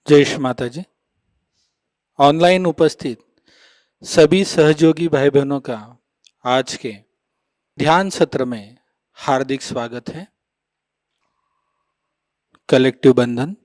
जय श्री माताजी। ऑनलाइन उपस्थित सभी सहयोगी भाई बहनों का आज के ध्यान सत्र में हार्दिक स्वागत है। कलेक्टिव बंधन।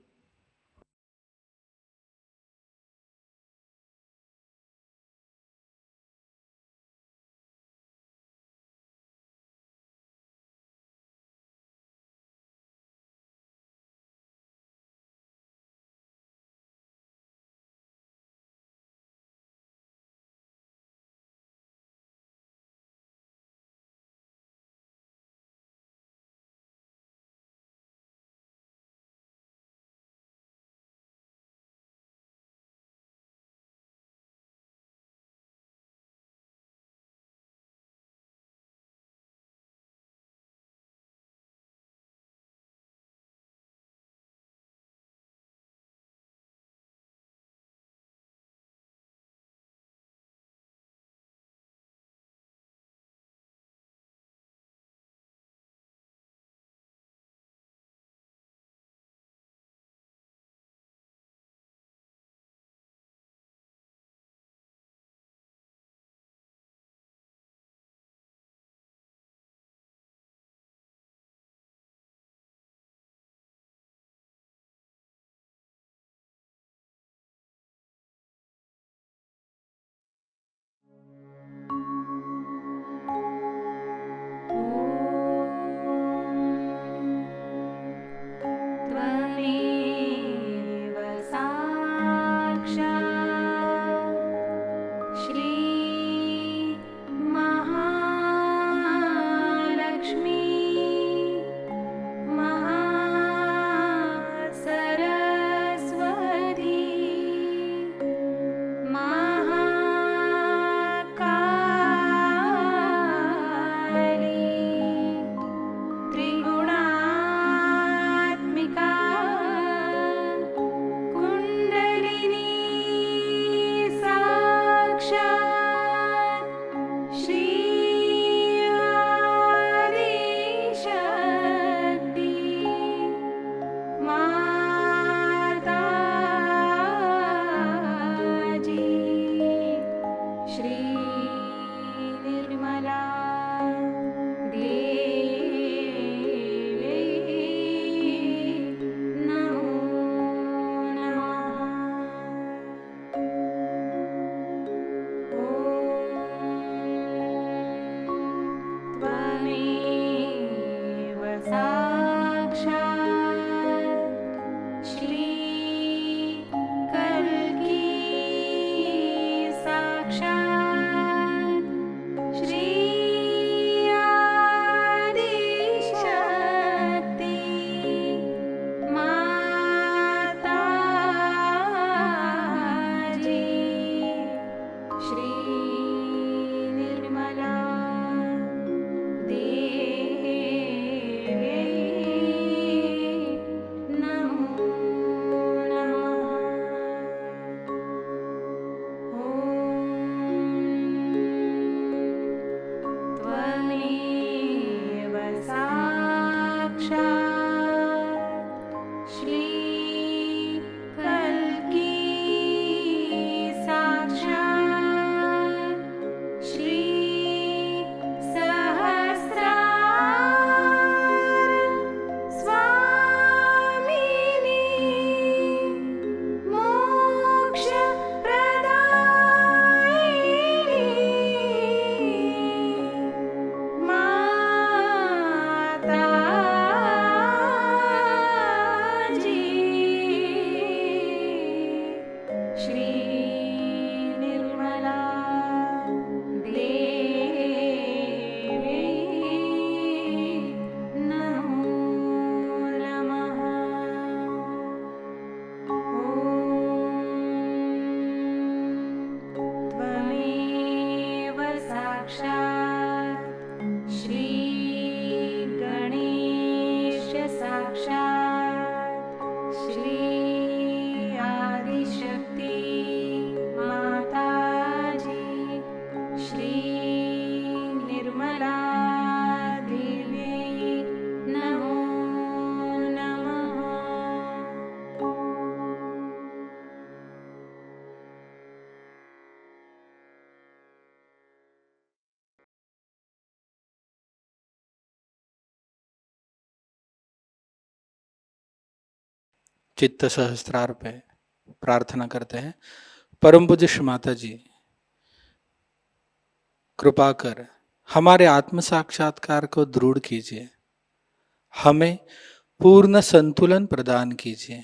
चित्त सहस्त्रार पे प्रार्थना करते हैं। परम पूज्य श्री माता जी, कृपा कर हमारे आत्म साक्षात्कार को दृढ़ कीजिए, हमें पूर्ण संतुलन प्रदान कीजिए।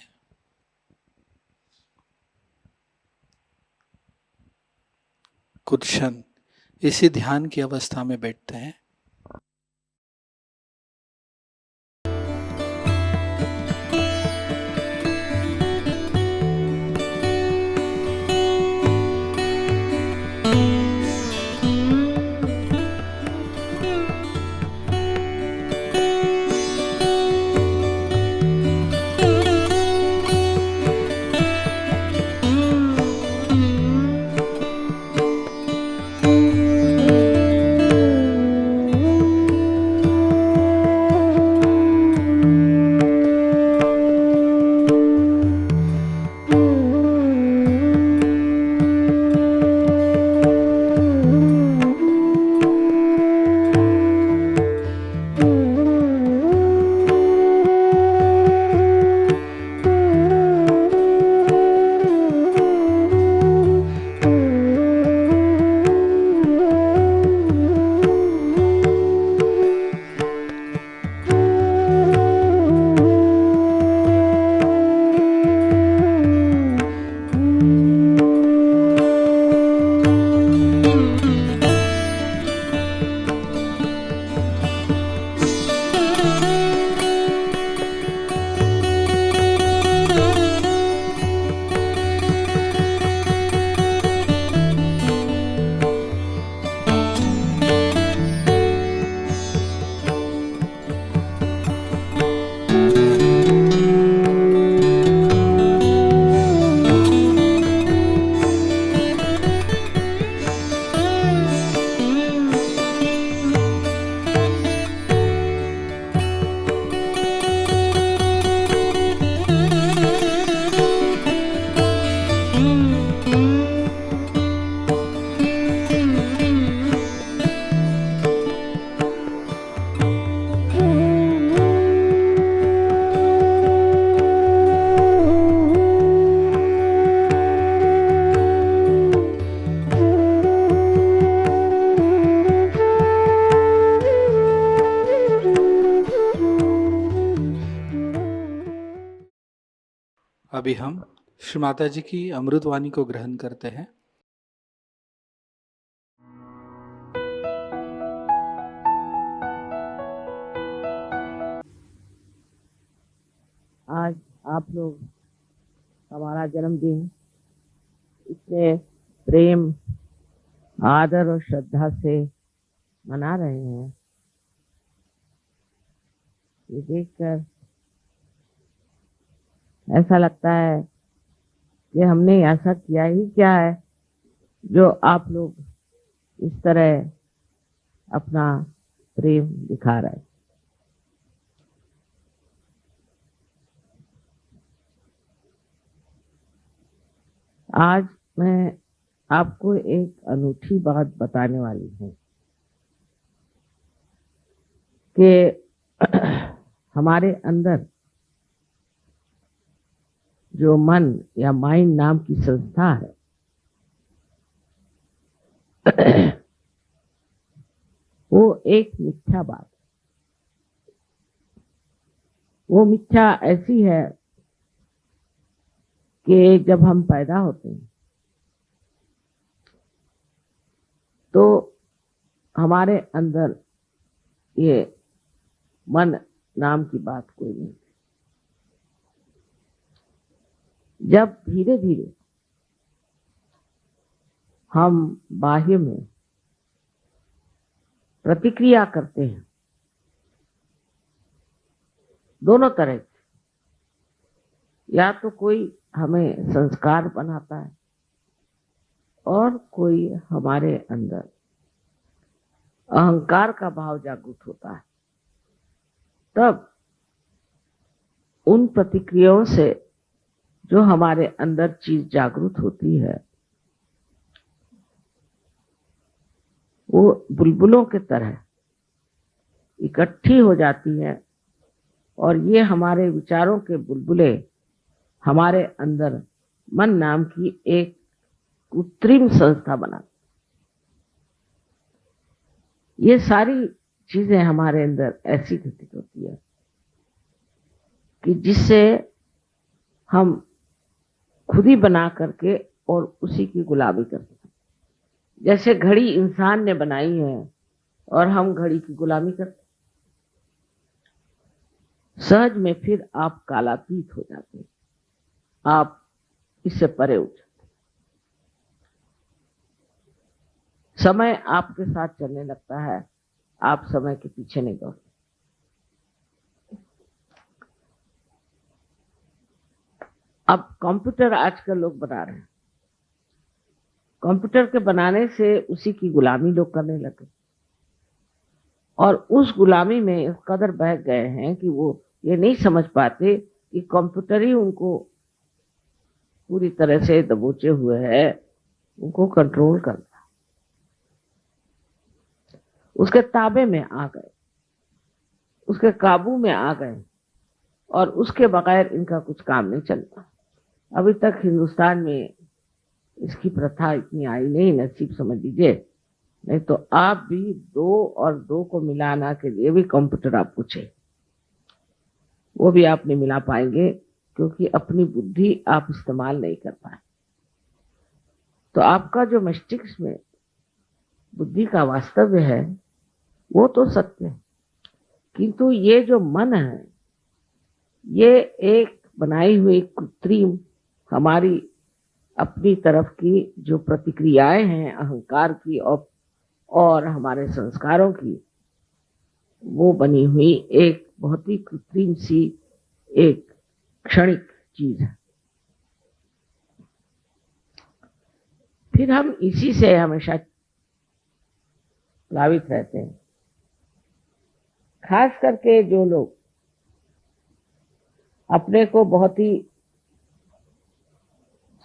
कुछ क्षण इसी ध्यान की अवस्था में बैठते हैं। अभी हम श्री माता जी की अमृतवाणी को ग्रहण करते हैं। आज आप लोग हमारा जन्मदिन इतने प्रेम, आदर और श्रद्धा से मना रहे हैं। ये देखकर ऐसा लगता है कि हमने ऐसा किया ही क्या है जो आप लोग इस तरह अपना प्रेम दिखा रहे हैं। आज मैं आपको एक अनूठी बात बताने वाली हूँ कि हमारे अंदर जो मन या माइंड नाम की संस्था है, वो एक मिथ्या बात है। वो मिथ्या ऐसी है कि जब हम पैदा होते हैं तो हमारे अंदर ये मन नाम की बात कोई नहीं। जब धीरे धीरे हम बाह्य में प्रतिक्रिया करते हैं, दोनों तरह से, या तो कोई हमें संस्कार बनाता है और कोई हमारे अंदर अहंकार का भाव जागृत होता है, तब उन प्रतिक्रियाओं से जो हमारे अंदर चीज जागृत होती है वो बुलबुलों के तरह इकट्ठी हो जाती है और ये हमारे विचारों के बुलबुले हमारे अंदर मन नाम की एक कृत्रिम संस्था बना। ये सारी चीजें हमारे अंदर ऐसी घटित होती है कि जिससे हम खुद ही बना करके और उसी की गुलामी करते हैं। जैसे घड़ी इंसान ने बनाई है और हम घड़ी की गुलामी करते हैं। सहज में फिर आप कालातीत हो जाते हैं, आप इससे परे उठ जाते हैं। समय आपके साथ चलने लगता है, आप समय के पीछे नहीं दौड़ते। अब कंप्यूटर आजकल लोग बना रहे हैं, कंप्यूटर के बनाने से उसी की गुलामी लोग करने लगे और उस गुलामी में इस कदर बह गए हैं कि वो ये नहीं समझ पाते कि कंप्यूटर ही उनको पूरी तरह से दबोचे हुए है, उनको कंट्रोल करता है, उसके ताबे में आ गए, उसके काबू में आ गए और उसके बगैर इनका कुछ काम नहीं चलता। अभी तक हिंदुस्तान में इसकी प्रथा इतनी आई नहीं, नसीब समझ लीजिए, नहीं तो आप भी 2 और 2 को मिलाना के लिए भी कंप्यूटर आप पूछे, वो भी आप नहीं मिला पाएंगे क्योंकि अपनी बुद्धि आप इस्तेमाल नहीं कर पाए। तो आपका जो मस्तिष्क में बुद्धि का वास्तव्य है वो तो सत्य है, किंतु ये जो मन है ये एक बनाई हुई कृत्रिम हमारी अपनी तरफ की जो प्रतिक्रियाएं हैं अहंकार की और हमारे संस्कारों की, वो बनी हुई एक बहुत ही कृत्रिम सी एक क्षणिक चीज है। फिर हम इसी से हमेशा प्लावित रहते हैं। खास करके जो लोग अपने को बहुत ही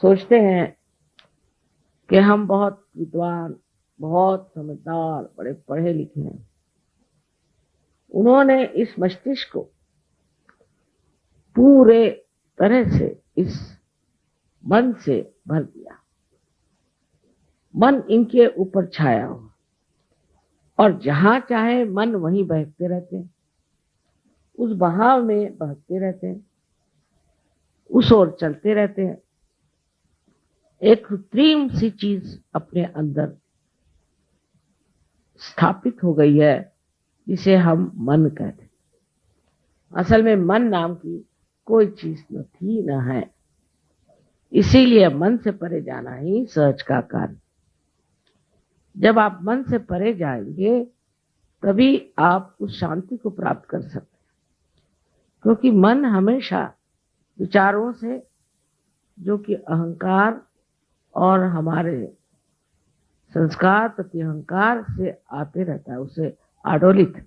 सोचते हैं कि हम बहुत विद्वान, बहुत समझदार, बड़े पढ़े लिखे हैं, उन्होंने इस मस्तिष्क को पूरे तरह से इस मन से भर दिया। मन इनके ऊपर छाया हुआ और जहां चाहे मन वहीं बहकते रहते हैं, उस बहाव में बहकते रहते हैं, उस ओर चलते रहते हैं। एक कृत्रिम सी चीज अपने अंदर स्थापित हो गई है जिसे हम मन कहते हैं। असल में मन नाम की कोई चीज न थी न है, इसीलिए मन से परे जाना ही सहज का कार्य। जब आप मन से परे जाएंगे तभी आप उस शांति को प्राप्त कर सकते हैं, क्योंकि मन हमेशा विचारों से, जो कि अहंकार और हमारे संस्कार प्रति अहंकार से आते रहता है, उसे आडोलित।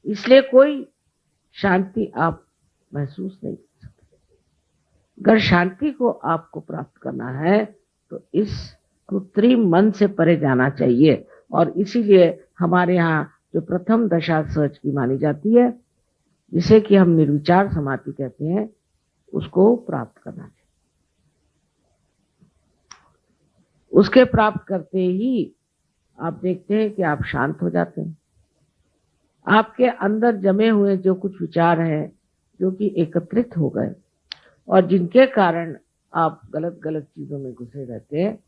इसलिए कोई शांति आप महसूस नहीं कर सकते। अगर शांति को आपको प्राप्त करना है तो इस कृत्रिम मन से परे जाना चाहिए, और इसीलिए हमारे यहाँ जो प्रथम दशा सहज की मानी जाती है, जिसे कि हम निर्विचार समाधि कहते हैं, उसको प्राप्त करना चाहिए। उसके प्राप्त करते ही आप देखते हैं कि आप शांत हो जाते हैं। आपके अंदर जमे हुए जो कुछ विचार हैं, जो कि एकत्रित हो गए और जिनके कारण आप गलत गलत चीजों में घुसे रहते हैं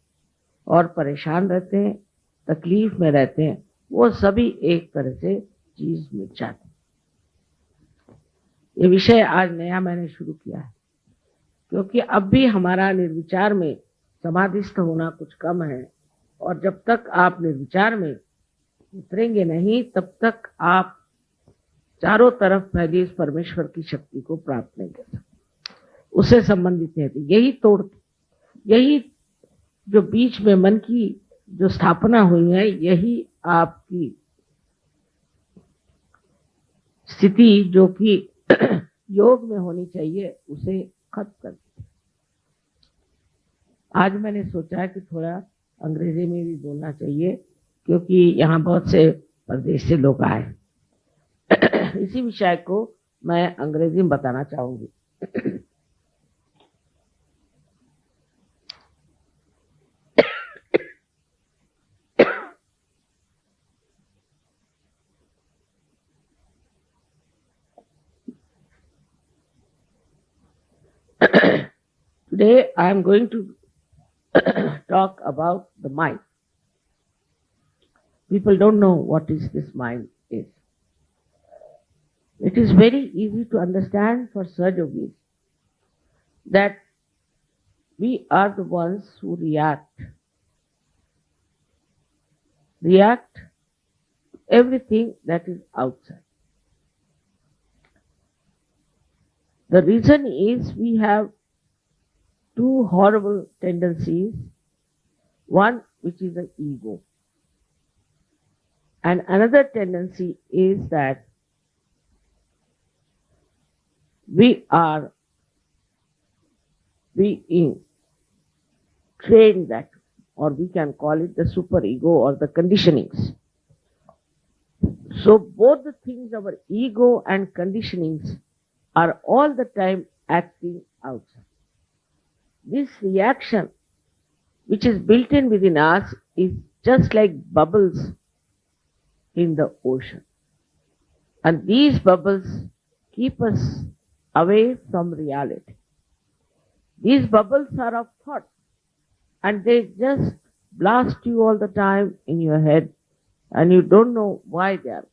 और परेशान रहते हैं, तकलीफ में रहते हैं, वो सभी एक तरह से चीज मिट जाती है। ये विषय आज नया मैंने शुरू किया है, क्योंकि अब भी हमारा निर्विचार में समाधिस्थ होना कुछ कम है, और जब तक आप निर्विचार में उतरेंगे नहीं, तब तक आप चारों तरफ फैली इस परमेश्वर की शक्ति को प्राप्त नहीं कर सकते। उससे संबंधित है यही जो बीच में मन की जो स्थापना हुई है, यही आपकी स्थिति जो कि योग में होनी चाहिए, उसे खत्म कर देती है। आज मैंने सोचा कि थोड़ा अंग्रेजी में भी बोलना चाहिए, क्योंकि यहाँ बहुत से प्रदेश से लोग आए। इसी विषय को मैं अंग्रेजी में बताना चाहूंगी। Today I am going to talk about the mind. People don't know what is this mind is. It is very easy to understand for Sahajogis that we are the ones who react to everything that is outside. The reason is we have two horrible tendencies. One, which is the ego. And another tendency is that we are being trained that, or we can call it the superego or the conditionings. So both the things, our ego and conditionings, are all the time acting outside. This reaction, which is built in within us, is just like bubbles in the ocean. And these bubbles keep us away from reality. These bubbles are of thought, and they just blast you all the time in your head, and you don't know why they are.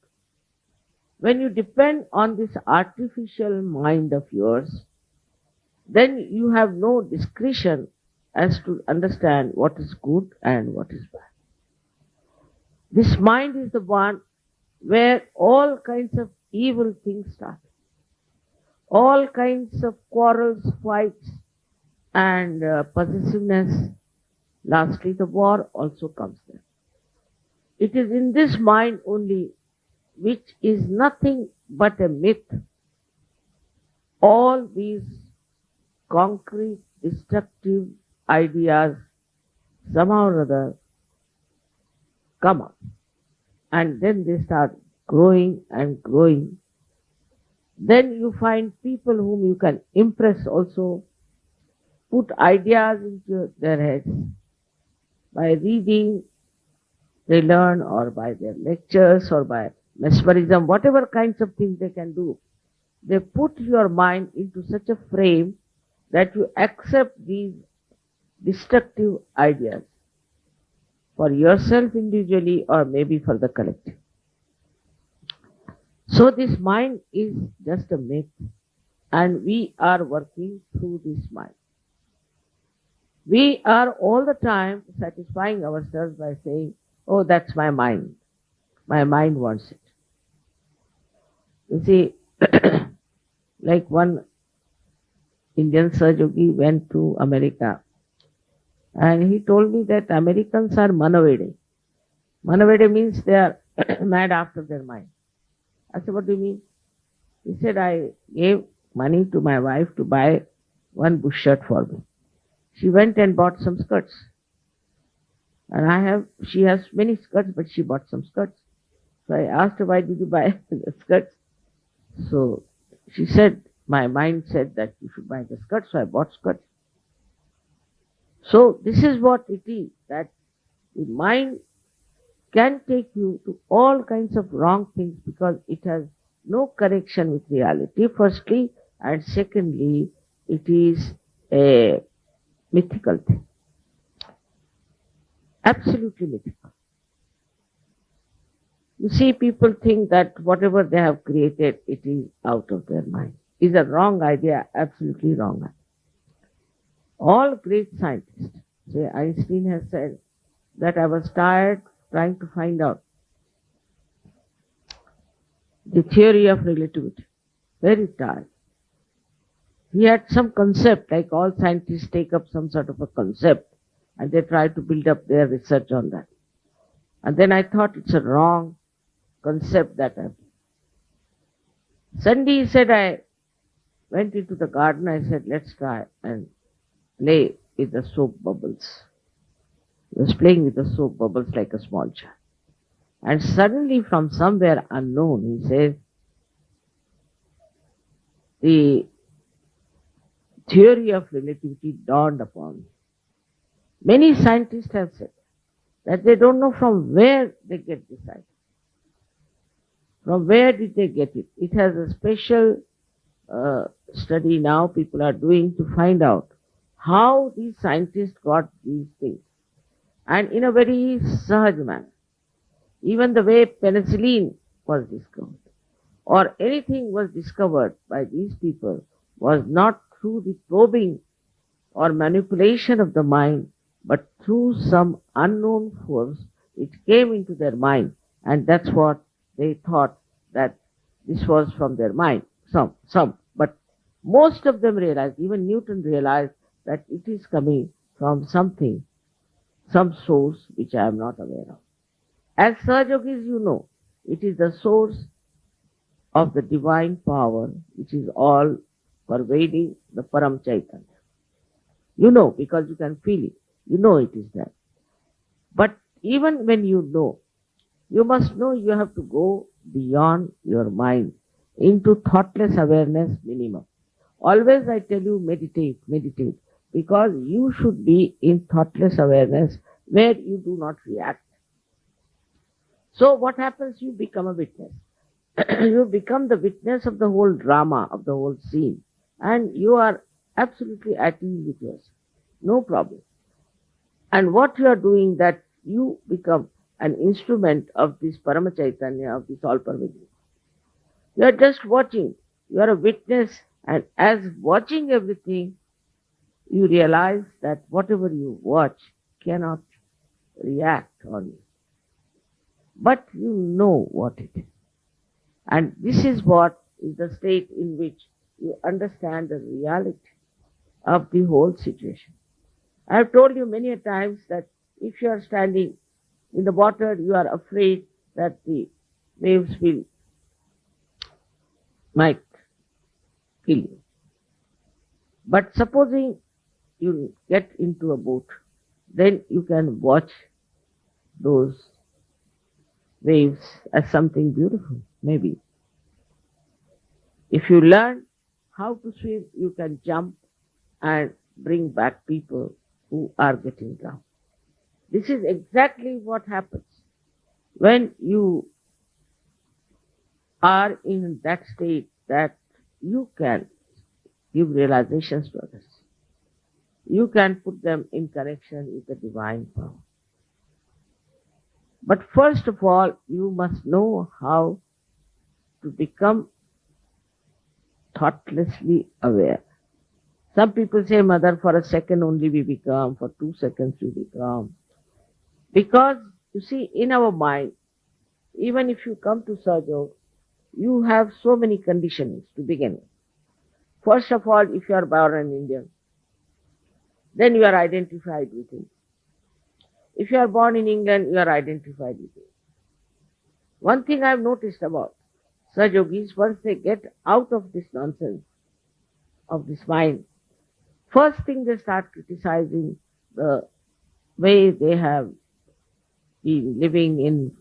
When you depend on this artificial mind of yours, then you have no discretion as to understand what is good and what is bad. This mind is the one where all kinds of evil things start. All kinds of quarrels, fights, and possessiveness. Lastly, the war also comes there. It is in this mind only, which is nothing but a myth, all these concrete, destructive ideas somehow or other come up. And then they start growing and growing. Then you find people whom you can impress also, put ideas into their heads. By reading, they learn, or by their lectures, or by mesmerism, whatever kinds of things they can do. They put your mind into such a frame that you accept these destructive ideas for yourself individually or maybe for the collective. So this mind is just a myth, and we are working through this mind. We are all the time satisfying ourselves by saying, oh, that's my mind. My mind wants it. You see, like one Indian Sahajogi went to America, and he told me that Americans are manavede. Manavede means they are mad after their mind. I said, what do you mean? He said, I gave money to my wife to buy one bush shirt for me. She went and bought some skirts. And she has many skirts, but she bought some skirts. So I asked her, why did you buy the skirts? So she said, my mind said that you should buy the skirts, so I bought skirts. So this is what it is, that the mind can take you to all kinds of wrong things because it has no connection with reality, firstly, and secondly, it is a mythical thing. Absolutely mythical. You see, people think that whatever they have created, it is out of their mind. It's a wrong idea, absolutely wrong idea. All great scientists, say Einstein has said that I was tired trying to find out the theory of relativity. Very tired. He had some concept, like all scientists take up some sort of a concept and they try to build up their research on that. And then I thought it's a wrong concept that I. Sunday he said, I went into the garden, I said, let's try and play with the soap bubbles. He was playing with the soap bubbles like a small child. And suddenly from somewhere unknown, he says, the theory of relativity dawned upon me. Many scientists have said that they don't know from where they get this idea. From where did they get it? It has a special study now people are doing to find out how these scientists got these things. And in a very sahaj manner. Even the way penicillin was discovered or anything was discovered by these people was not through the probing or manipulation of the mind, but through some unknown force. It came into their mind, and that's what they thought, that this was from their mind. Some, but most of them realized, even Newton realized, that it is coming from something, some source which I am not aware of. As Sahajogis, you know, it is the source of the divine power which is all pervading the Param Chaitanya. You know, because you can feel it. You know it is there. But even when you know, you must know you have to go beyond your mind into thoughtless awareness minimum. Always I tell you, meditate, meditate, because you should be in thoughtless awareness where you do not react. So what happens? You become a witness. You become the witness of the whole drama, of the whole scene, and you are absolutely at ease with yourself. No problem. And what you are doing, that you become an instrument of this Parama Chaitanya, of this all pervading. You are just watching. You are a witness, and as watching everything, you realize that whatever you watch cannot react on you. But you know what it is. And this is what is the state in which you understand the reality of the whole situation. I have told you many a times that if you are standing in the water, you are afraid that the waves might kill you. But supposing you get into a boat, then you can watch those waves as something beautiful, maybe. If you learn how to swim, you can jump and bring back people who are getting drowned. This is exactly what happens when you are in that state, that you can give realizations to others. You can put them in connection with the divine power. But first of all, you must know how to become thoughtlessly aware. Some people say, Mother, for a second only we become, for 2 seconds we become. Because, you see, in our mind, even if you come to Sahajayoga, you have so many conditionings to begin with. First of all, if you are born an Indian, then you are identified with it. If you are born in England, you are identified with it. One thing I have noticed about Sahajogis, once they get out of this nonsense of this mind, first thing they start criticizing the way they have been living in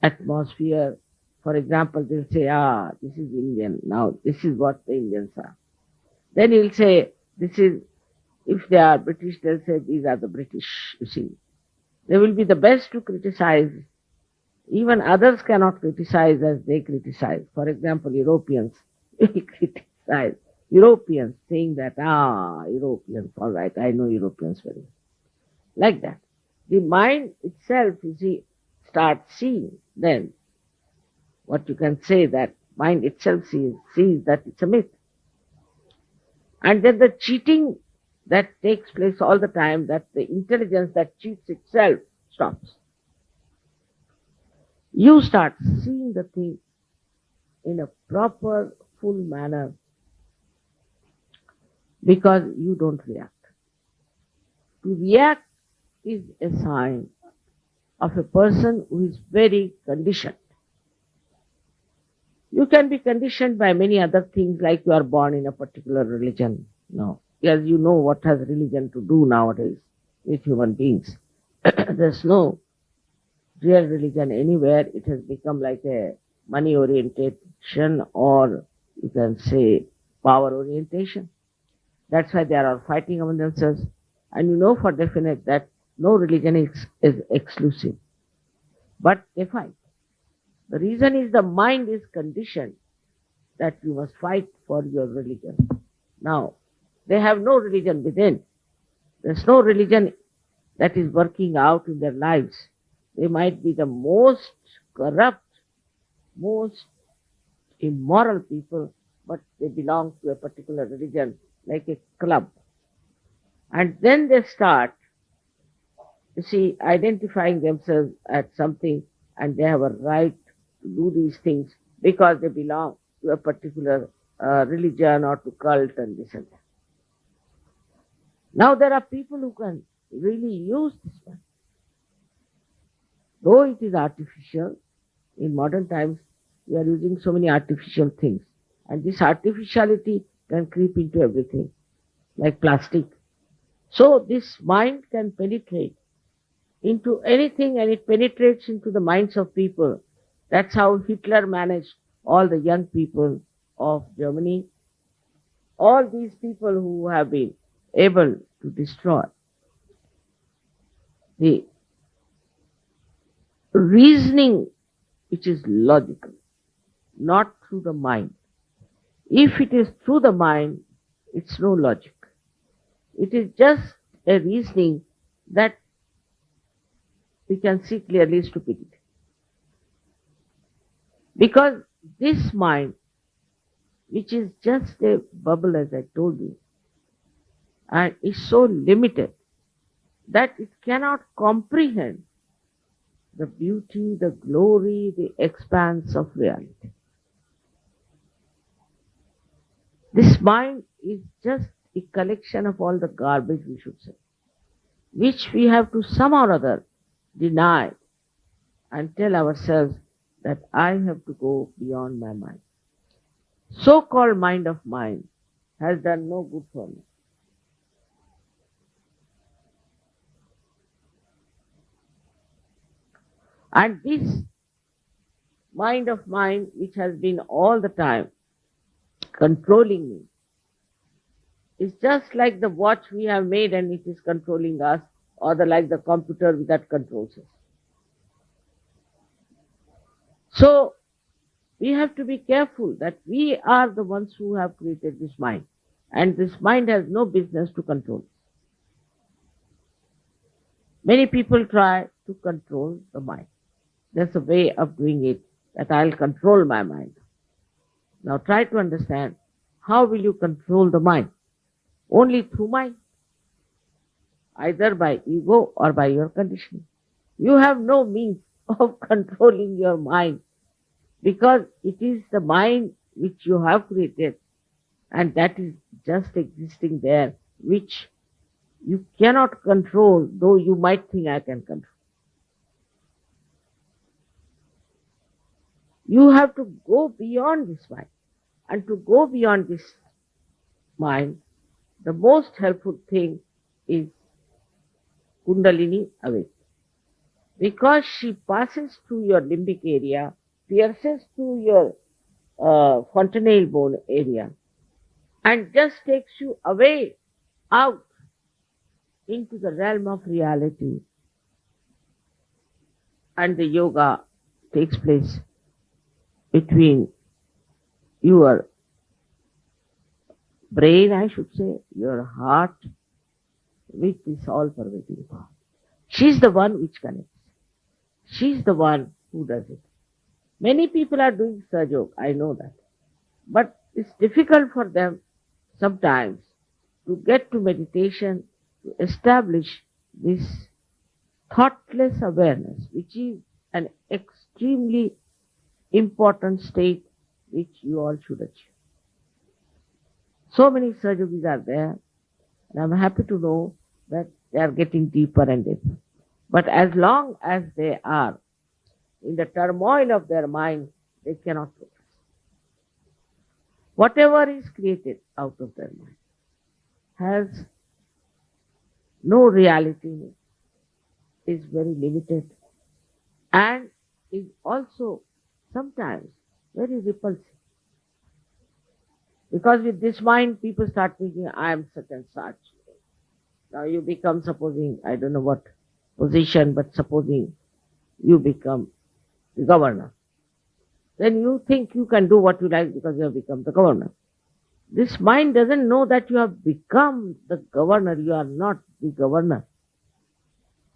atmosphere. For example, they'll say, this is Indian, now this is what the Indians are. Then he'll say, this is, if they are British, they'll say, these are the British, you see. They will be the best to criticize. Even others cannot criticize as they criticize. For example, Europeans will criticize. Europeans saying that, Europeans, all right, I know Europeans very well. Like that. The mind itself, you see, starts seeing then what you can say, that mind itself sees that it's a myth. And then the cheating that takes place all the time, that the intelligence that cheats itself stops. You start seeing the thing in a proper, full manner, because you don't react. To react is a sign of a person who is very conditioned. You can be conditioned by many other things, like you are born in a particular religion. No. As you know what has religion to do nowadays with human beings. There's no real religion anywhere. It has become like a money orientation, or you can say power orientation. That's why they are all fighting among themselves. And you know for definite that no religion is exclusive. But they fight. The reason is the mind is conditioned that you must fight for your religion. Now, they have no religion within. There's no religion that is working out in their lives. They might be the most corrupt, most immoral people, but they belong to a particular religion, like a club. And then they start, you see, identifying themselves as something, and they have a right to do these things because they belong to a particular religion or to cult and this and that. Now there are people who can really use this one. Though it is artificial, in modern times we are using so many artificial things, and this artificiality can creep into everything, like plastic. So this mind can penetrate into anything, and it penetrates into the minds of people. That's how Hitler managed all the young people of Germany, all these people who have been able to destroy the reasoning which is logical, not through the mind. If it is through the mind, it's no logic. It is just a reasoning that we can see clearly stupidity. Because this mind, which is just a bubble as I told you, and is so limited that it cannot comprehend the beauty, the glory, the expanse of reality. This mind is just a collection of all the garbage, we should say, which we have to somehow or other deny and tell ourselves that I have to go beyond my mind. So-called mind of mine has done no good for me. And this mind of mine, which has been all the time controlling me, is just like the watch we have made and it is controlling us, or like the computer that controls us. So we have to be careful that we are the ones who have created this mind, and this mind has no business to control us. Many people try to control the mind. There's a way of doing it, that I'll control my mind. Now try to understand, how will you control the mind? Only through mind, either by ego or by your conditioning. You have no means of controlling your mind, because it is the mind which you have created, and that is just existing there, which you cannot control, though you might think I can control. You have to go beyond this mind. And to go beyond this mind, the most helpful thing is Kundalini awakening. Because she passes through your limbic area, pierces through your fontanelle bone area, and just takes you away, out into the realm of reality. And the yoga takes place between your brain, I should say, your heart, with this all-pervading power. She's the one which connects. She's the one who does it. Many people are doing Sahajayoga, I know that. But it's difficult for them sometimes to get to meditation, to establish this thoughtless awareness, which is an extremely important state which you all should achieve. So many Sahajogis are there, and I'm happy to know that they are getting deeper and deeper. But as long as they are in the turmoil of their mind, they cannot progress. Whatever is created out of their mind has no reality in it, is very limited, and is also sometimes very repulsive. Because with this mind, people start thinking, I am such and such. Now you become, supposing, I don't know what position, but supposing you become the governor. Then you think you can do what you like because you have become the governor. This mind doesn't know that you have become the governor. You are not the governor.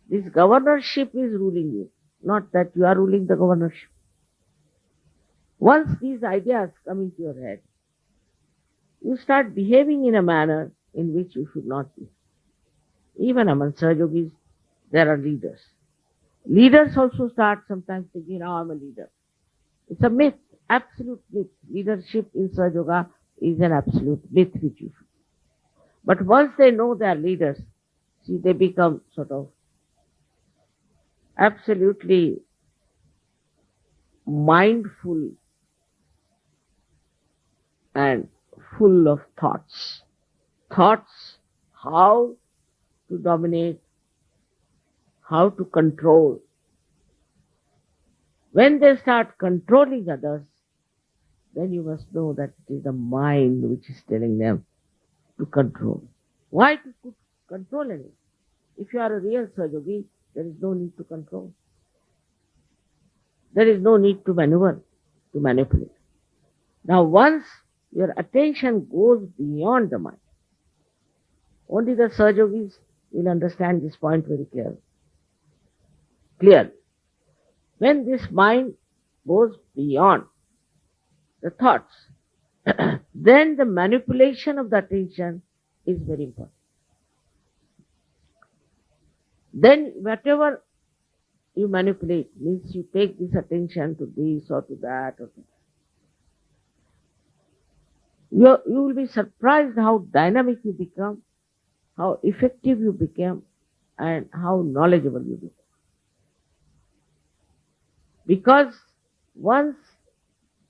This governorship is ruling you, not that you are ruling the governorship. Once these ideas come into your head, you start behaving in a manner in which you should not be. Even among Sahajogis, there are leaders. Leaders also start sometimes thinking, now I'm a leader. It's a myth, absolute myth. Leadership in Sahaja is an absolute myth which you should. But once they know they are leaders, see, they become sort of absolutely mindful and full of thoughts. Thoughts how to dominate, how to control. When they start controlling others, then you must know that it is the mind which is telling them to control. Why to control anything? If you are a real Sahajogi, there is no need to control. There is no need to maneuver, to manipulate. Now once your attention goes beyond the mind, only the Sahajogis will understand this point very clearly. When this mind goes beyond the thoughts, then the manipulation of the attention is very important. Then whatever you manipulate means you take this attention to this or to that or to that. You will be surprised how dynamic you become, how effective you become, and how knowledgeable you become. Because once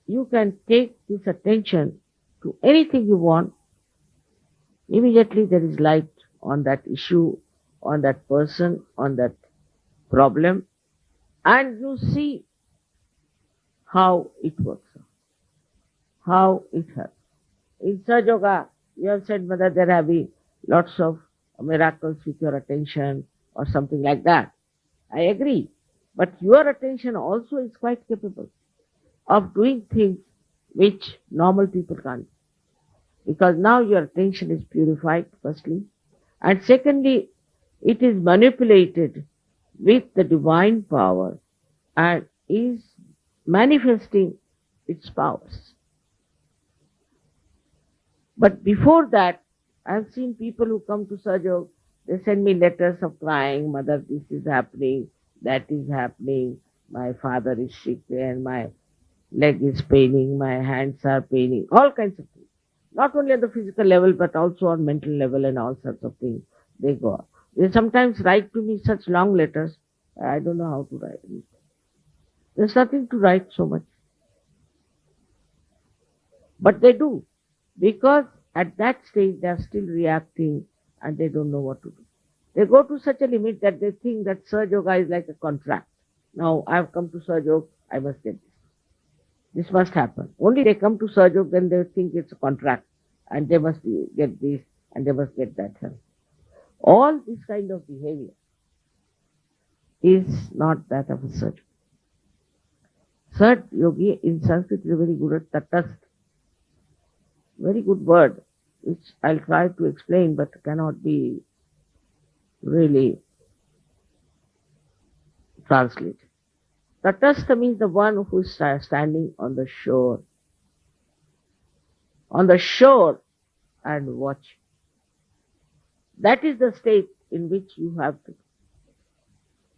you can take this attention to anything you want, immediately there is light on that issue, on that person, on that problem, and you see how it works, how it helps. In Sahaja, you have said, Mother, there have been lots of miracles with your attention or something like that. I agree. But your attention also is quite capable of doing things which normal people can't. Because now your attention is purified, firstly. And secondly, it is manipulated with the divine power and is manifesting its powers. But before that, I have seen people who come to Sahaja, they send me letters of crying, Mother, this is happening, that is happening, my father is sick and my leg is paining, my hands are paining, all kinds of things. Not only at the physical level, but also on mental level and all sorts of things. They go on. They sometimes write to me such long letters, I don't know how to write it. There's nothing to write so much. But they do, because at that stage they are still reacting and they don't know what to do. They go to such a limit that they think that Sahaja is like a contract. Now I have come to Sahaja, I must get this. This must happen. Only they come to Sahaja, then they think it's a contract and they must get this and they must get that help. All this kind of behavior is not that of a Sahaja. Sat Yogi in Sanskrit is a very good at tatast. Very good word, which I'll try to explain but cannot be really translated. Tatastha means the one who is standing on the shore. On the shore and watch. That is the state in which you have to be.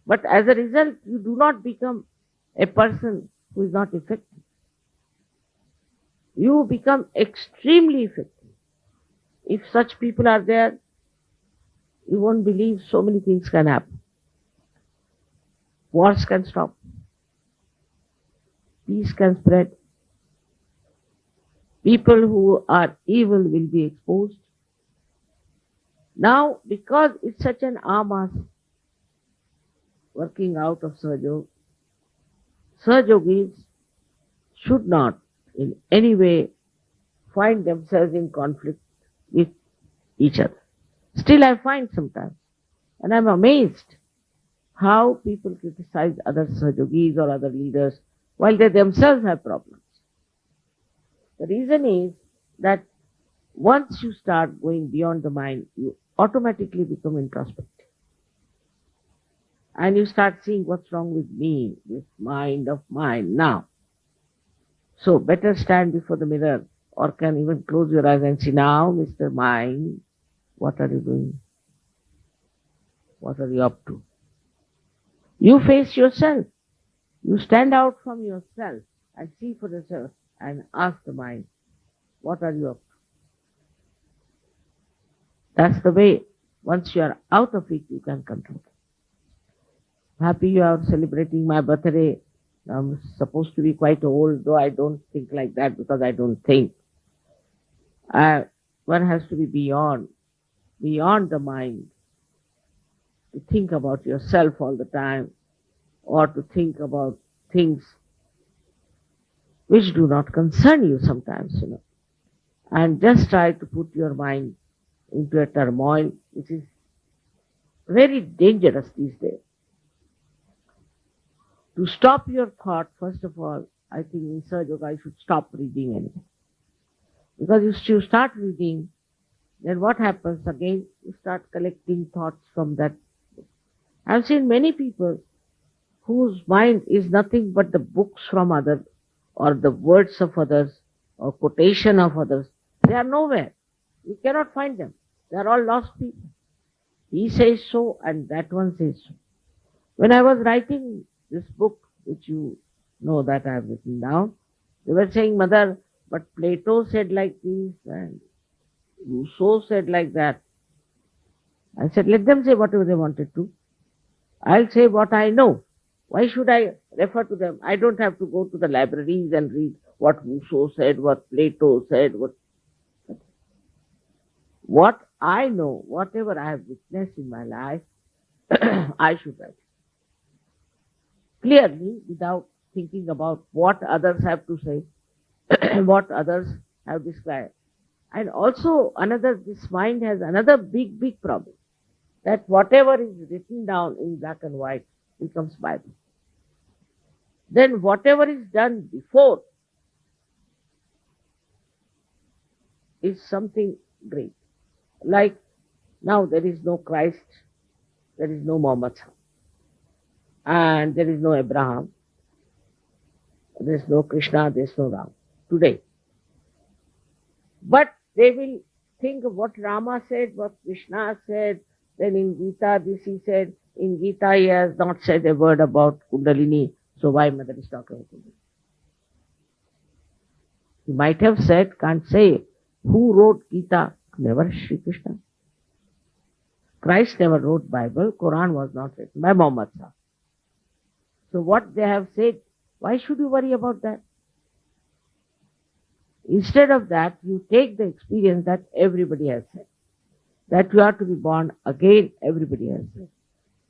But as a result, you do not become a person who is not effective. You become extremely effective. If such people are there, you won't believe so many things can happen. Wars can stop. Peace can spread. People who are evil will be exposed. Now, because it's such an amas working out of Sahaja, Sahajogis should not in any way find themselves in conflict with each other. Still I find sometimes, and I'm amazed how people criticize other Sahajogis or other leaders while they themselves have problems. The reason is that once you start going beyond the mind, you automatically become introspective. And you start seeing what's wrong with me, this mind of mine now. So better stand before the mirror, or can even close your eyes and see, now, Mr. Mind, what are you doing? What are you up to? You face yourself. You stand out from yourself and see for yourself and ask the mind, what are you up to? That's the way. Once you are out of it, you can control it. Happy you are celebrating my birthday. I'm supposed to be quite old, though I don't think like that because I don't think. One has to be beyond the mind, to think about yourself all the time, or to think about things which do not concern you sometimes, and just try to put your mind into a turmoil, which is very dangerous these days. To stop your thought, first of all, I think in Sahajayoga you should stop reading anything. Because if you start reading, then what happens again? You start collecting thoughts from that book. I've seen many people whose mind is nothing but the books from others, or the words of others, or quotation of others. They are nowhere. You cannot find them. They are all lost people. He says so and that one says so. When I was writing this book, which you know that I have written down, they were saying, Mother, but Plato said like this and Rousseau said like that. I said, let them say whatever they wanted to. I'll say what I know. Why should I refer to them? I don't have to go to the libraries and read what Rousseau said, what Plato said, what I know, whatever I have witnessed in my life, I should write. Clearly, without thinking about what others have to say, what others have described. And also this mind has another big problem, that whatever is written down in black and white becomes Bible. Then whatever is done before is something great. Like now there is no Christ, there is no Muhammad, and there is no Abraham, there is no Krishna, there is no Ram today. But they will think of what Rama said, what Krishna said, then in Gita this he said, in Gita he has not said a word about Kundalini, so why Mother is talking about Kundalini? He might have said, can't say, who wrote Gita? Never Shri Krishna. Christ never wrote Bible, Quran was not written by Muhammad. So what they have said, why should you worry about that? Instead of that, you take the experience that everybody has said. That you have to be born again, everybody has said.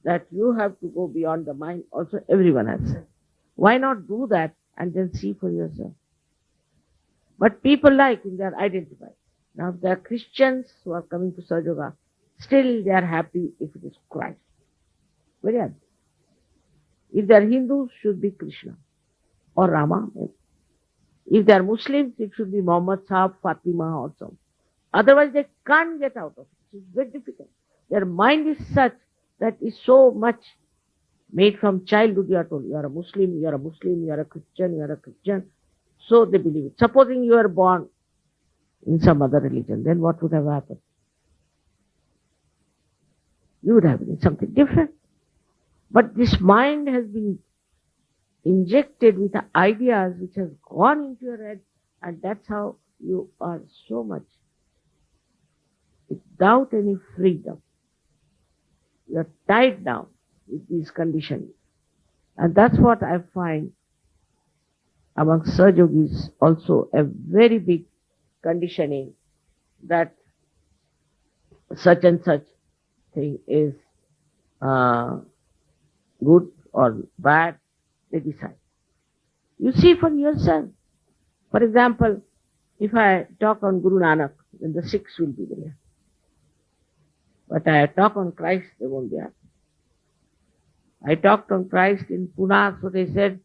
That you have to go beyond the mind, also everyone has said. Why not do that and then see for yourself? But people like, they are identified. Now if they are Christians who are coming to Sahajayoga, still they are happy if it is Christ. Very happy. If they are Hindus, should be Krishna or Rama. If they are Muslims, it should be Muhammad Sahab, Fatima or something. Otherwise they can't get out of it. It's very difficult. Their mind is such that is so much made from childhood. You are told, you are a Muslim, you are a Muslim, you are a Christian, you are a Christian. So they believe it. Supposing you are born in some other religion, then what would have happened? You would have been something different. But this mind has been injected with the ideas which has gone into your head, and that's how you are so much without any freedom. You are tied down with these conditions. And that's what I find among Sahajogis also a very big conditioning, that such and such thing is good or bad, they decide. You see for yourself. For example, If I talk on Guru Nanak, then the Sikhs will be there. But I talk on Christ, they won't be happy. I talked on Christ in Pune, so they said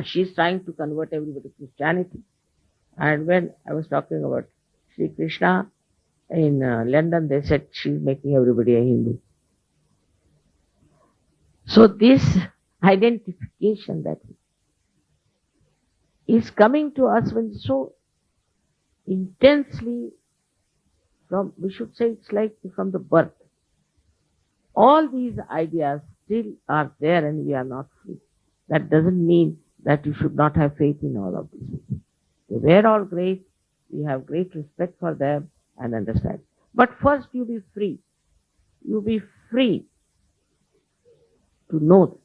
she's trying to convert everybody to Christianity. And when I was talking about Sri Krishna in London, they said she's making everybody a Hindu. So this identification that is coming to us when so intensely from, we should say it's like from the birth. All these ideas still are there and we are not free. That doesn't mean that you should not have faith in all of these people. They were all great. We have great respect for them and understand. But first you be free. You be free to know them.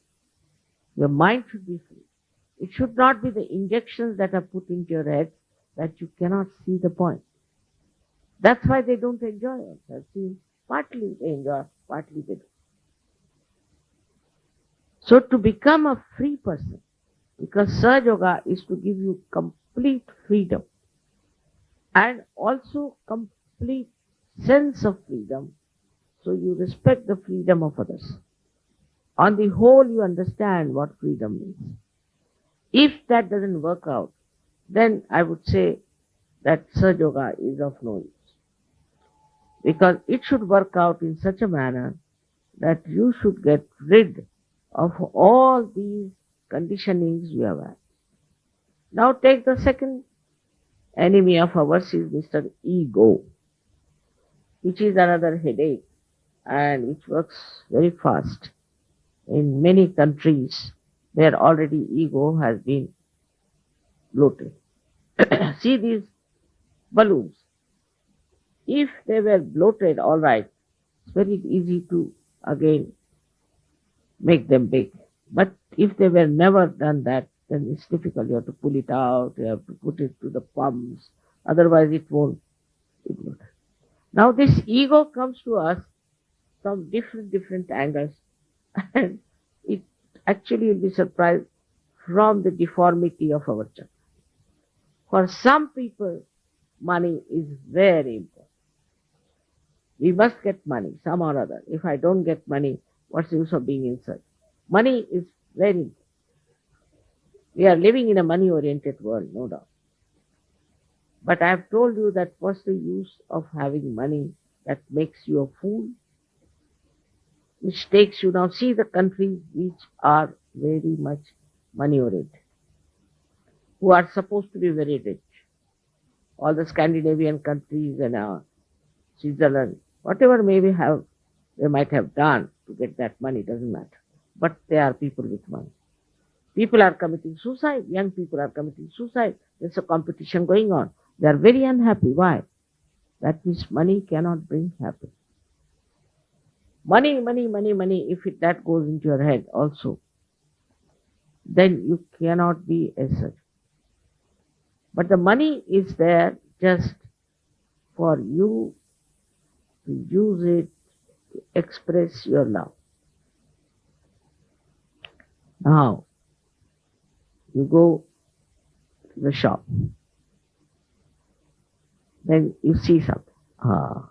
Your mind should be free. It should not be the injections that are put into your head that you cannot see the point. That's why they don't enjoy it. I've seen partly they enjoy, partly they don't. So to become a free person, because Sahajayoga is to give you complete freedom and also complete sense of freedom, so you respect the freedom of others. On the whole, you understand what freedom means. If that doesn't work out, then I would say that Sahajayoga is of no use. Because it should work out in such a manner that you should get rid of all these conditionings you have had. Now take the second enemy of ours is Mr. Ego, which is another headache and which works very fast. In many countries where already ego has been bloated. See these balloons. If they were bloated, all right, it's very easy to again make them big. But if they were never done that, then it's difficult. You have to pull it out, you have to put it to the pumps, otherwise it won't be bloated. Now this ego comes to us from different angles and it actually will be surprised from the deformity of our chakra. For some people, money is very important. We must get money, some or other. If I don't get money, what's the use of being inside? Money is very important. We are living in a money-oriented world, no doubt. But I have told you that what's the use of having money that makes you a fool, which takes you, now see the countries which are very much money-oriented, who are supposed to be very rich. All the Scandinavian countries and Switzerland, whatever maybe have, they might have done to get that money, doesn't matter. But they are people with money. People are committing suicide. Young people are committing suicide. There's a competition going on. They are very unhappy. Why? That means money cannot bring happiness. Money, if that goes into your head also, then you cannot be as such. But the money is there just for you to use it to express your love. Now, you go to the shop, then you see something.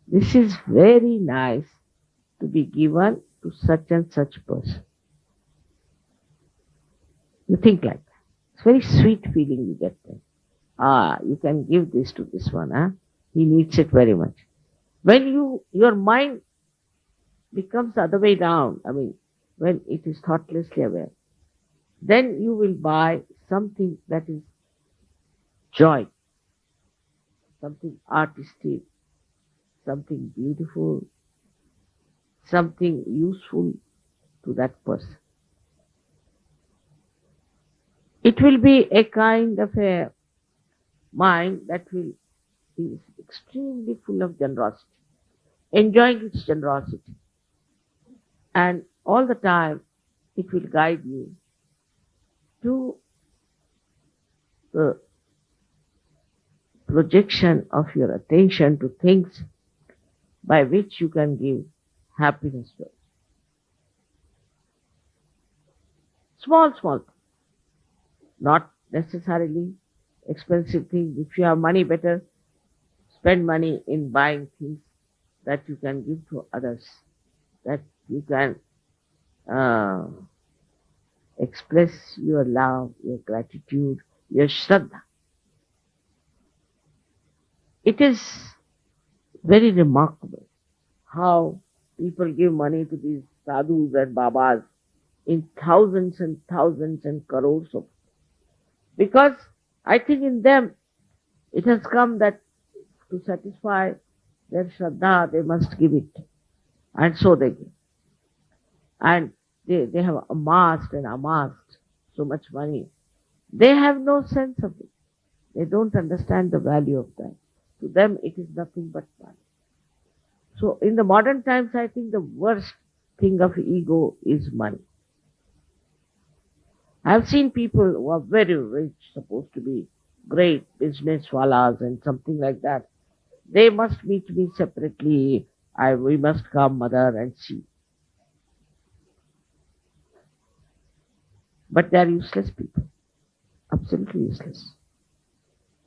This is very nice to be given to such and such person. You think like that. It's very sweet feeling you get there. You can give this to this one. He needs it very much. When your mind becomes the other way down, when it is thoughtlessly aware, then you will buy something that is joy, something artistic, something beautiful, something useful to that person. It will be a kind of a mind that will be extremely full of generosity, enjoying its generosity. And all the time it will guide you to the projection of your attention to things by which you can give happiness to it. Small, not necessarily expensive things. If you have money, better spend money in buying things that you can give to others, that you can uh, express your love, your gratitude, your shraddha. It is very remarkable how people give money to these sadhus and babas in thousands and thousands and crores of, because I think in them it has come that to satisfy their shraddha they must give it, and so they give. And they have amassed and amassed so much money. They have no sense of it. They don't understand the value of that. To them it is nothing but money. So in the modern times I think the worst thing of ego is money. I've seen people who are very rich, supposed to be great business wallahs and something like that. They must meet me separately. We must come, mother, and see. But they are useless people. Absolutely useless.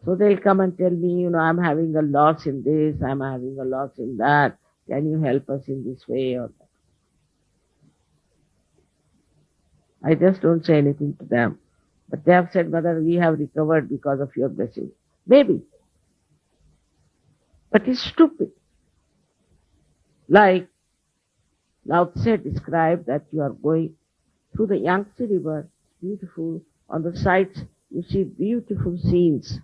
So they'll come and tell me, I'm having a loss in this, I'm having a loss in that. Can you help us in this way or that? I just don't say anything to them. But they have said, mother, we have recovered because of your blessing. Maybe. But it's stupid. Like Lao Tse described that you are going through the Yangtze River, beautiful. On the sides you see beautiful scenes.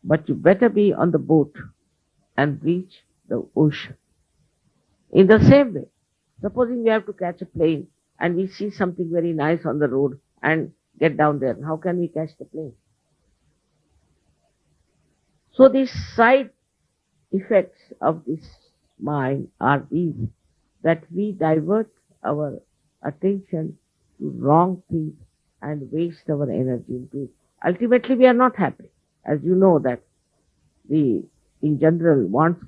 But you better be on the boat and reach the ocean. In the same way, supposing we have to catch a plane and we see something very nice on the road and get down there, how can we catch the plane? So these side effects of this mind are these, that we divert our attention to wrong things and waste our energy into it. Ultimately we are not happy. As you know that in general, wants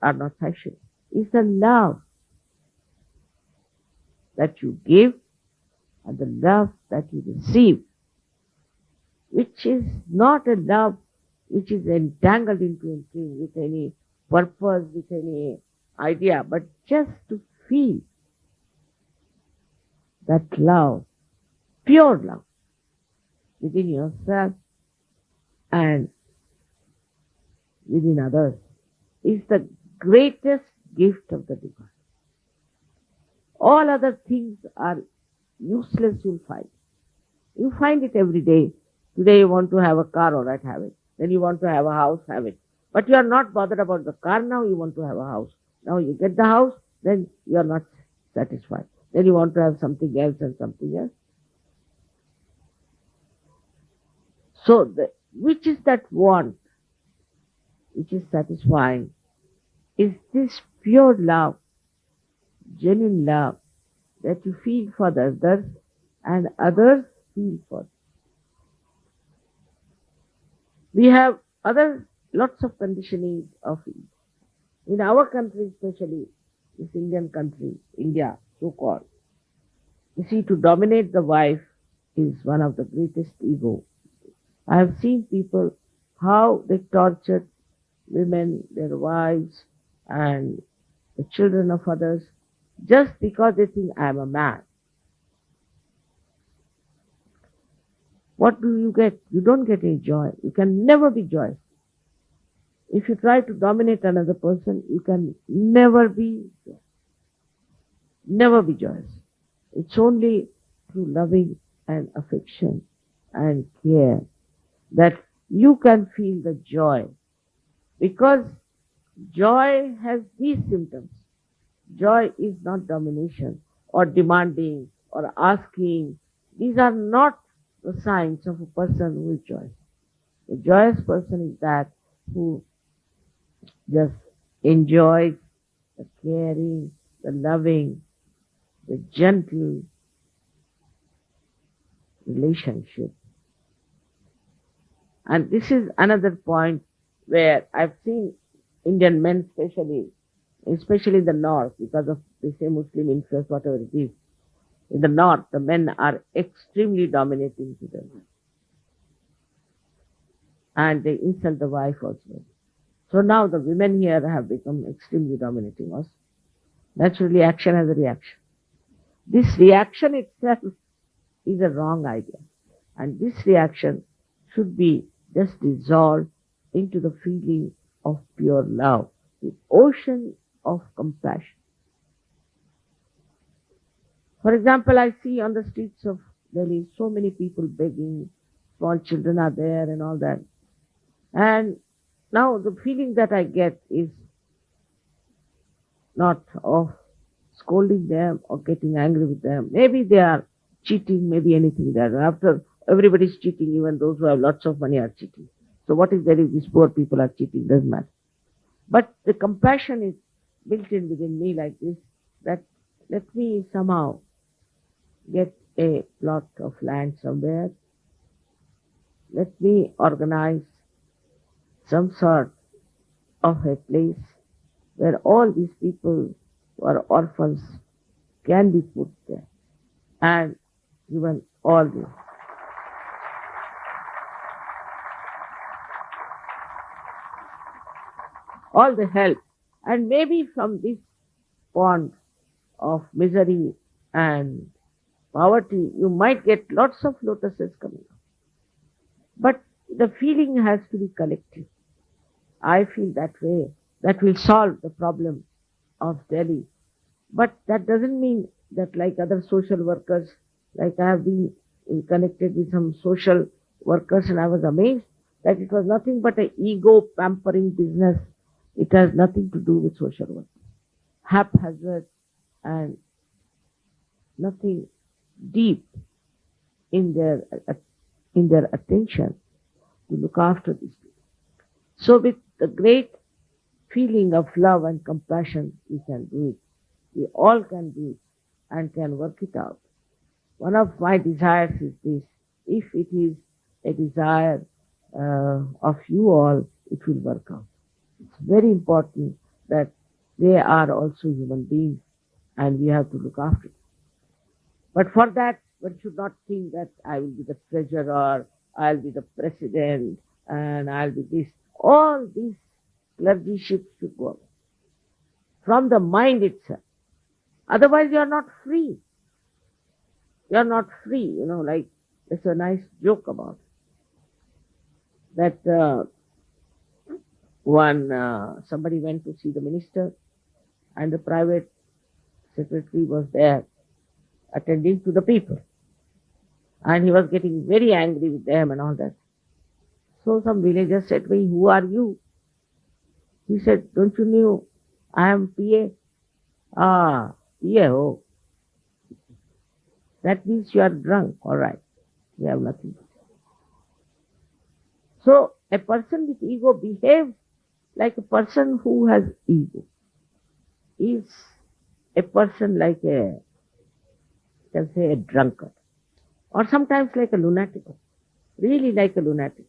are not fashion. It's the love that you give and the love that you receive, which is not a love which is entangled into anything with any purpose, with any idea, but just to feel that love, pure love within yourself and within others, is the greatest gift of the divine. All other things are useless, you'll find. You find it every day. Today you want to have a car, all right, have it. Then you want to have a house, have it. But you are not bothered about the car now, you want to have a house. Now you get the house, then you are not satisfied. Then you want to have something else and something else. So, which is that want, which is satisfying, is this pure love, genuine love that you feel for the others and others feel for you. We have lots of conditioning of it. In our country especially, this Indian country, India so-called, you see, to dominate the wife is one of the greatest ego. I have seen people how they tortured women, their wives, and the children of others, just because they think I am a man. What do you get? You don't get any joy. You can never be joyous. If you try to dominate another person, you can never be joyous. It's only through loving and affection and care that you can feel the joy. Because joy has these symptoms. Joy is not domination or demanding or asking. These are not the signs of a person who is joyous. A joyous person is that who just enjoys the caring, the loving, the gentle relationship. And this is another point where I've seen Indian men especially in the north, because of the same Muslim influence, whatever it is. In the north, the men are extremely dominating to them. and they insult the wife also. So now the women here have become extremely dominating us. Naturally, action has a reaction. This reaction itself is a wrong idea. And this reaction should be just dissolved into the feeling of pure love, the ocean of compassion. For example, I see on the streets of Delhi so many people begging, small children are there and all that. And now the feeling that I get is not of scolding them or getting angry with them. Maybe they are cheating, maybe anything there. After everybody's cheating, even those who have lots of money are cheating. So what is there if these poor people are cheating? Doesn't matter. But the compassion is built in within me like this, that let me somehow get a plot of land somewhere. Let me organize some sort of a place where all these people who are orphans can be put there and given all the help. And maybe from this pond of misery and poverty, you might get lots of lotuses coming up. But the feeling has to be collective. I feel that way. That will solve the problem of Delhi. But that doesn't mean that like other social workers, like I have been connected with some social workers and I was amazed that it was nothing but an ego pampering business. It has nothing to do with social work. Haphazard and nothing deep in their attention to look after these people. So with the great feeling of love and compassion, we can do it. We all can do it and can work it out. One of my desires is this. If it is a desire of you all, it will work out. It's very important that they are also human beings and we have to look after them. But for that, one should not think that I will be the treasurer, I'll be the president, and I'll be this. All these clergyships should go away from the mind itself. Otherwise, you are not free. You are not free. Like there's a nice joke about it. That somebody went to see the minister, and the private secretary was there attending to the people. And he was getting very angry with them and all that. So some villagers said to me, "Who are you?" He said, "Don't you know I am PA?" "Ah, PA, oh. That means you are drunk." "All right, we have nothing to say." So a person with ego behaves like a person who has ego. Is a person like you can say a drunkard, or sometimes like a lunatic, really like a lunatic.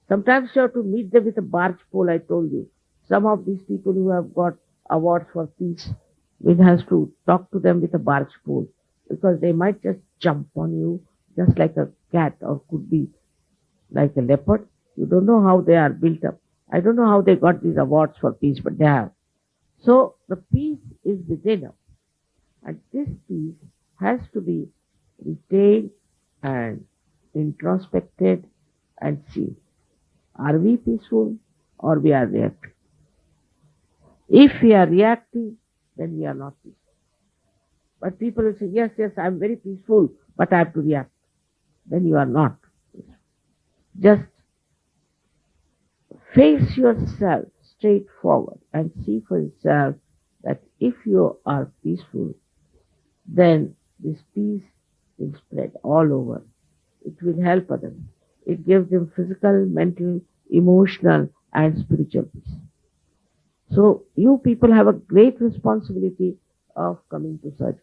Sometimes you have to meet them with a barge pole. I told you, some of these people who have got awards for peace, one has to talk to them with a barge pole, because they might just jump on you just like a cat, or could be like a leopard. You don't know how they are built up. I don't know how they got these awards for peace, but they have. So the peace is within us, and this peace has to be retained and introspected and seen. Are we peaceful or we are reacting? If we are reacting, then we are not peaceful. But people will say, yes, I am very peaceful, but I have to react. Then you are not peaceful. Just face yourself straight forward and see for yourself that if you are peaceful, then this peace will spread all over. It will help others. It gives them physical, mental, emotional, and spiritual peace. So you people have a great responsibility of coming to surgery.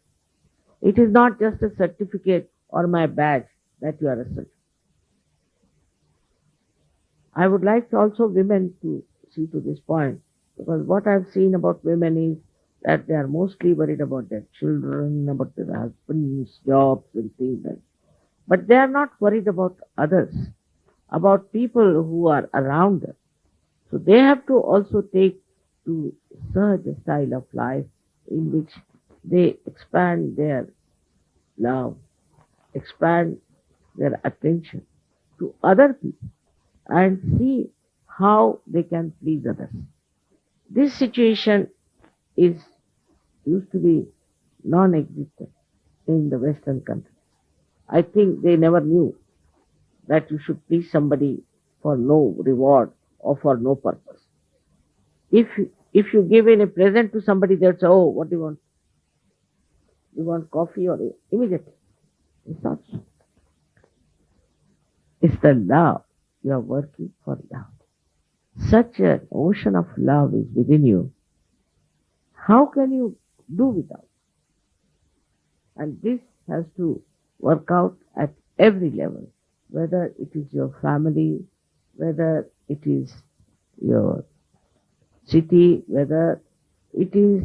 It is not just a certificate or my badge that you are a surgeon. I would like also women to see to this point, because what I've seen about women is that they are mostly worried about their children, about their husbands, jobs and things like that. But they are not worried about others. about people who are around them. So they have to also take to such a style of life in which they expand their love, expand their attention to other people and see how they can please others. This situation is used to be non-existent in the Western countries. I think they never knew that you should please somebody for no reward or for no purpose. If you give in a present to somebody, they'll say, "Oh, what do you want? You want coffee?" Or immediately. It's not so. It's the love. You are working for love. Such an ocean of love is within you. How can you do without? And this has to work out at every level, whether it is your family, whether it is your city, whether it is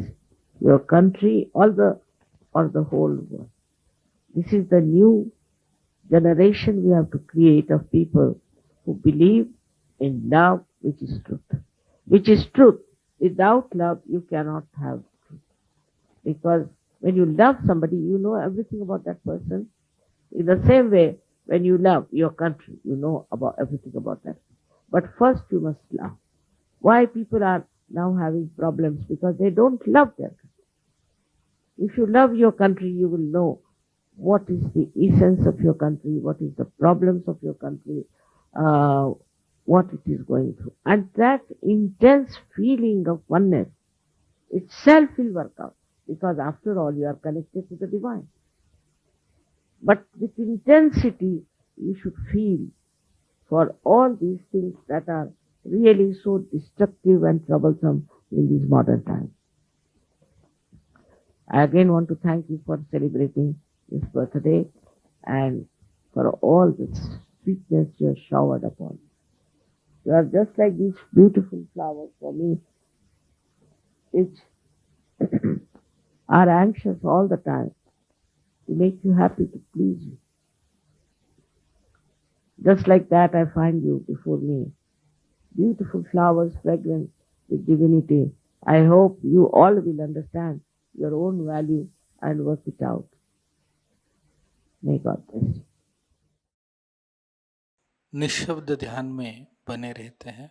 your country, or the whole world. This is the new generation we have to create of people who believe in love, which is truth. Which is truth. Without love, you cannot have truth. Because when you love somebody, you know everything about that person. In the same way, when you love your country, you know about everything about that. But first you must love. Why people are now having problems? Because they don't love their country. If you love your country, you will know what is the essence of your country, what is the problems of your country, what it is going through. And that intense feeling of oneness itself will work out, because after all you are connected to the divine. But with intensity you should feel for all these things that are really so destructive and troublesome in these modern times. I again want to thank you for celebrating this birthday and for all this sweetness you have showered upon me. You are just like these beautiful flowers for me, which are anxious all the time to make you happy, to please you. Just like that, I find you before me. Beautiful flowers, fragrant with divinity. I hope you all will understand your own value and work it out. May God bless you. निशब्द ध्यान में बने रहते हैं।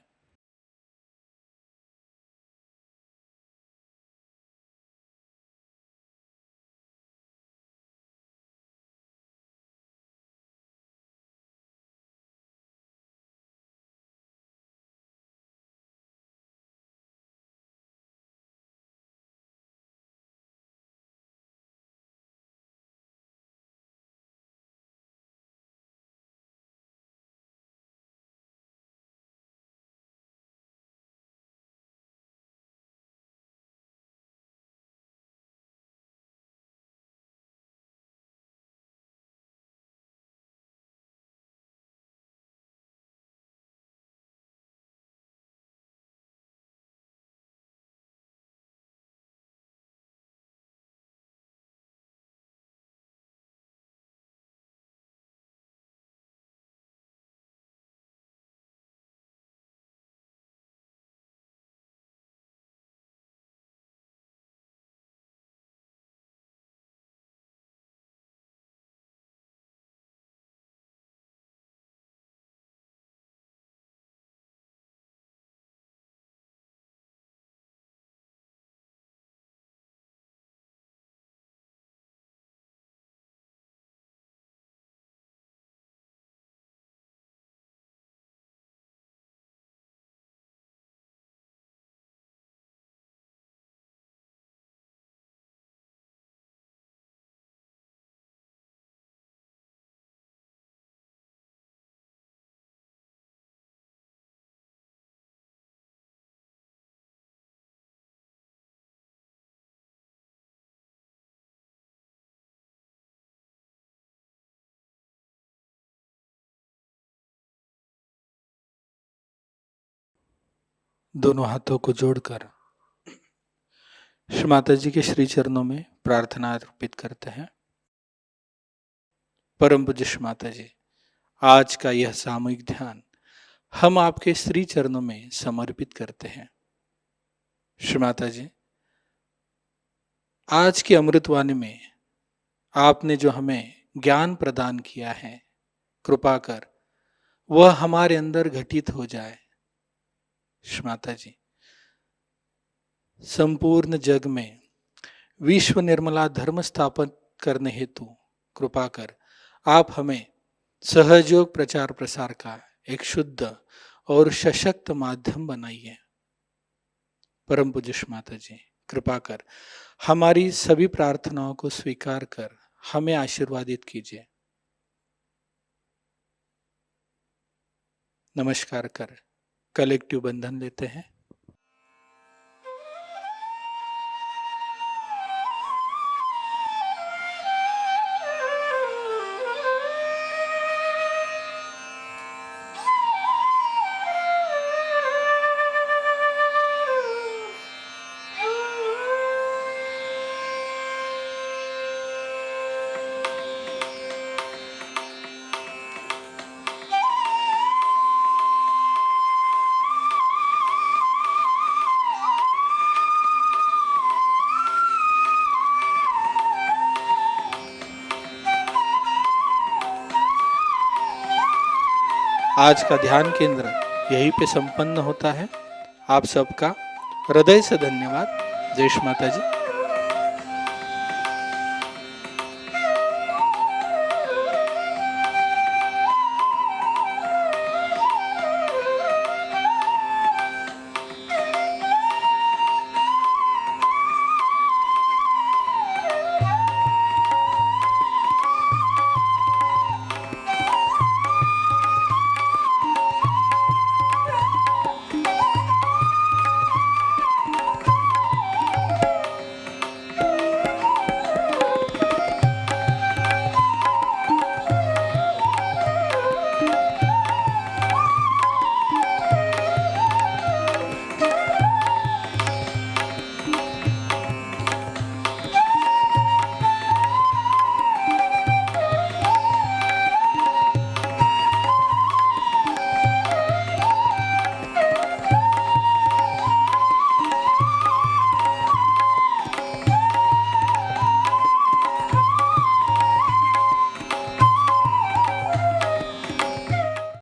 दोनों हाथों को जोड़कर श्री माताजी के श्री चरणों में प्रार्थना अर्पित करते हैं। परम पूज्य श्री माताजी, आज का यह सामूहिक ध्यान हम आपके श्री चरणों में समर्पित करते हैं। श्री माता जी, आज की अमृतवाणी में आपने जो हमें ज्ञान प्रदान किया है, कृपा कर वह हमारे अंदर घटित हो जाए। श्री माता जी, संपूर्ण जग में विश्व निर्मला धर्म स्थापन करने हेतु कृपा कर आप हमें सहयोग प्रचार प्रसार का एक शुद्ध और सशक्त माध्यम बनाइए। परम पूज्य श्री माता जी, कृपा कर हमारी सभी प्रार्थनाओं को स्वीकार कर हमें आशीर्वादित कीजिए। नमस्कार कर कलेक्टिव बंधन लेते हैं। आज का ध्यान केंद्र यहीं पे संपन्न होता है। आप सबका हृदय से धन्यवाद। जय श्री माता जी।